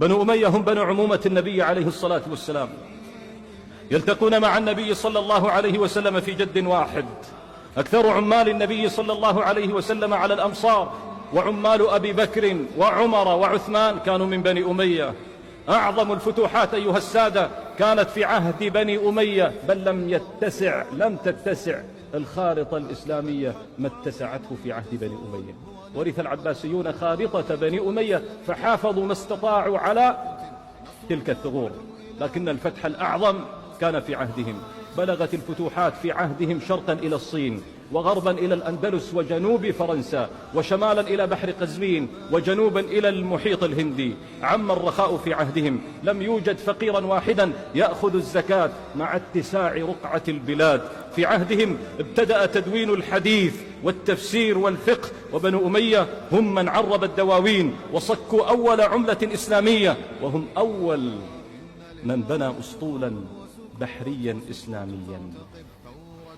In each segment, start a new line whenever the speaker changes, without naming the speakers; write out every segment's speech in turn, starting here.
بنو أمية هم بنو عمومة النبي عليه الصلاة والسلام، يلتقون مع النبي صلى الله عليه وسلم في جد واحد. أكثر عمال النبي صلى الله عليه وسلم على الأمصار وعمال أبي بكر وعمر وعثمان كانوا من بني أمية. أعظم الفتوحات أيها السادة كانت في عهد بني أمية، بل لم تتسع الخارطة الإسلامية ما اتسعته في عهد بني أمية. ورث العباسيون خارطة بني أمية فحافظوا ما استطاعوا على تلك الثغور، لكن الفتح الأعظم كان في عهدهم. بلغت الفتوحات في عهدهم شرقا إلى الصين، وغربا إلى الأندلس وجنوب فرنسا، وشمالا إلى بحر قزوين، وجنوبا إلى المحيط الهندي. عم الرخاء في عهدهم، لم يوجد فقيرا واحدا يأخذ الزكاة مع اتساع رقعة البلاد. في عهدهم ابتدأ تدوين الحديث والتفسير والفقه، وبنو أمية هم من عرب الدواوين وصكوا أول عملة إسلامية، وهم أول من بنى أسطولا بحريا إسلاميا.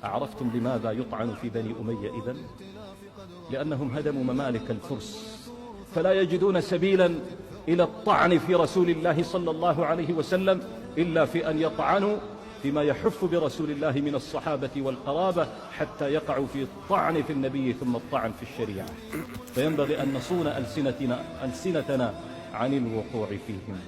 أعرفتم لماذا يطعن في بني أمية إذن؟ لأنهم هدموا ممالك الفرس، فلا يجدون سبيلا إلى الطعن في رسول الله صلى الله عليه وسلم إلا في أن يطعنوا فيما يحف برسول الله من الصحابة والقرابة، حتى يقعوا في الطعن في النبي ثم الطعن في الشريعة. فينبغي أن نصون ألسنتنا عن الوقوع فيهم.